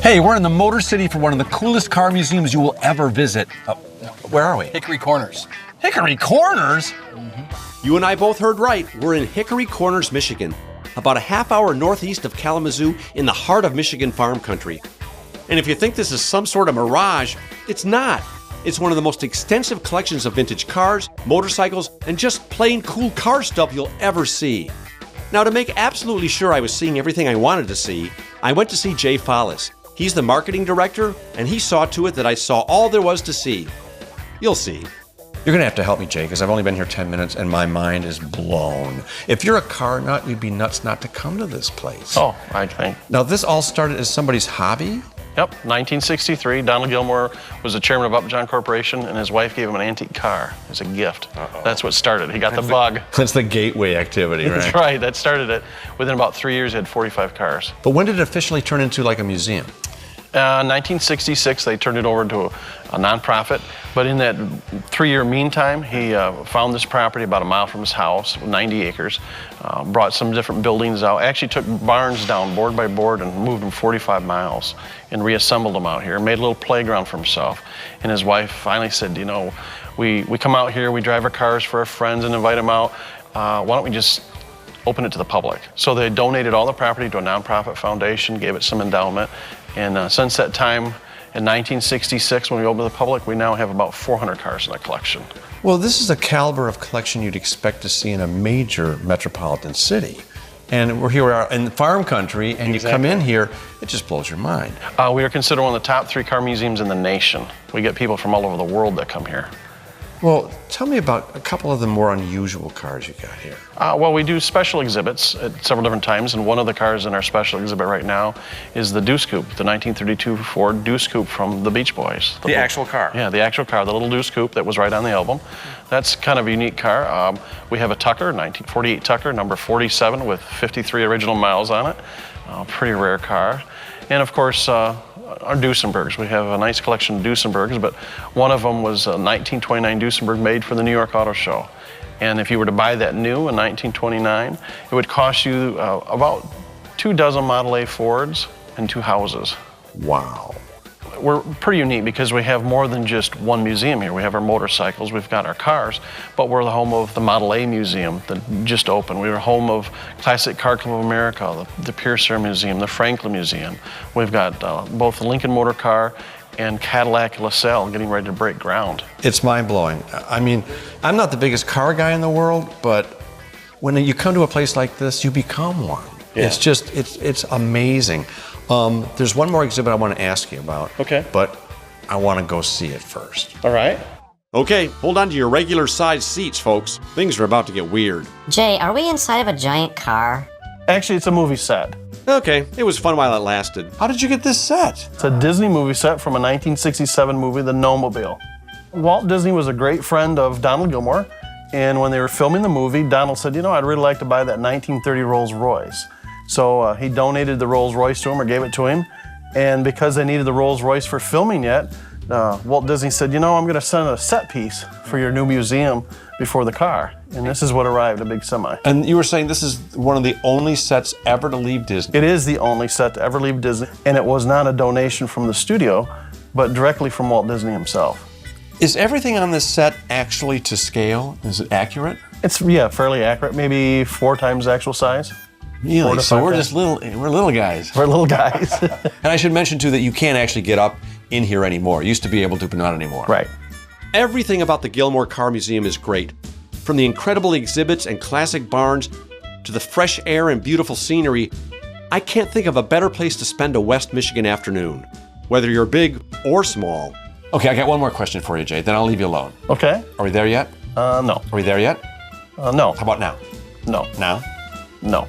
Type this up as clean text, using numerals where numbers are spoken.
Hey, we're in the Motor City for one of the coolest car museums you will ever visit. Where are we? Hickory Corners. Hickory Corners? You and I both heard right. We're in Hickory Corners, Michigan, about a half hour northeast of Kalamazoo in the heart of Michigan farm country. And if you think this is some sort of mirage, it's not. It's one of the most extensive collections of vintage cars, motorcycles, and just plain cool car stuff you'll ever see. Now, to make absolutely sure I was seeing everything I wanted to see, I went to see Jay Follis. He's the marketing director, and he saw to it that I saw all there was to see. You'll see. You're gonna have to help me, Jay, because I've only been here 10 minutes and my mind is blown. If you're a car nut, you'd be nuts not to come to this place. Oh, I think. Now, this all started as somebody's hobby? Yep, 1963, Donald Gilmore was the chairman of Upjohn Corporation, and his wife gave him an antique car as a gift. That's what started. He got the bug. That's the gateway activity, right? That's right, that started it. Within about 3 years, he had 45 cars. But when did it officially turn into like a museum? 1966, they turned it over to a nonprofit. But in that 3-year meantime, he found this property about a mile from his house, 90 acres, brought some different buildings out, actually took barns down board by board and moved them 45 miles and reassembled them out here, made a little playground for himself. And his wife finally said, you know, we come out here, we drive our cars for our friends and invite them out. Why don't we just open it to the public? So they donated all the property to a nonprofit foundation, gave it some endowment. And since that time, in 1966, when we opened to the public, we now have about 400 cars in the collection. Well, this is the caliber of collection you'd expect to see in a major metropolitan city. And we're here in farm country, and you come in here, it just blows your mind. We are considered one of the top 3 car museums in the nation. We get people from all over the world that come here. Well, tell me about a couple of the more unusual cars you got here. Well, we do special exhibits at several different times, and one of the cars in our special exhibit right now is the Deuce Coupe, the 1932 Ford Deuce Coupe from the Beach Boys. The actual car? Yeah, the actual car, the little Deuce Coupe that was right on the album. That's kind of a unique car. We have a Tucker, 1948 Tucker, number 47 with 53 original miles on it. Pretty rare car. And of course, our Duesenbergs. We have a nice collection of Duesenbergs, but one of them was a 1929 Duesenberg made for the New York Auto Show. And if you were to buy that new in 1929, it would cost you about 2 dozen Model A Fords and 2 houses. Wow. We're pretty unique because we have more than just one museum here. We have our motorcycles, we've got our cars, but we're the home of the Model A Museum that just opened. We're home of Classic Car Club of America, the Pierce Air Museum, the Franklin Museum. We've got both the Lincoln Motor Car and Cadillac LaSalle getting ready to break ground. It's mind-blowing. I mean, I'm not the biggest car guy in the world, but when you come to a place like this, you become one. Yeah. It's just, it's amazing. There's one more exhibit I want to ask you about. Okay. But I want to go see it first. All right. Okay, hold on to your regular size seats, folks. Things are about to get weird. Jay, are we inside of a giant car? Actually, it's a movie set. Okay, it was fun while it lasted. How did you get this set? It's a Disney movie set from a 1967 movie, The Gnome-Mobile. Walt Disney was a great friend of Donald Gilmore, and when they were filming the movie, Donald said, you know, I'd really like to buy that 1930 Rolls Royce. So he donated the Rolls Royce to him, or gave it to him, and because they needed the Rolls Royce for filming yet, Walt Disney said, you know, I'm gonna send a set piece for your new museum before the car. And this is what arrived, a big semi. And you were saying this is one of the only sets ever to leave Disney? It is the only set to ever leave Disney, and it was not a donation from the studio, but directly from Walt Disney himself. Is everything on this set actually to scale? Is it accurate? It's, yeah, fairly accurate, maybe 4 times the actual size. Really? So we're just little guys. We're little guys. And I should mention too that you can't actually get up in here anymore. You used to be able to, but not anymore. Right. Everything about the Gilmore Car Museum is great. From the incredible exhibits and classic barns to the fresh air and beautiful scenery, I can't think of a better place to spend a West Michigan afternoon, whether you're big or small. Okay, I got one more question for you, Jay, then I'll leave you alone. Okay. Are we there yet? No. Are we there yet? No. How about now? No. Now? No.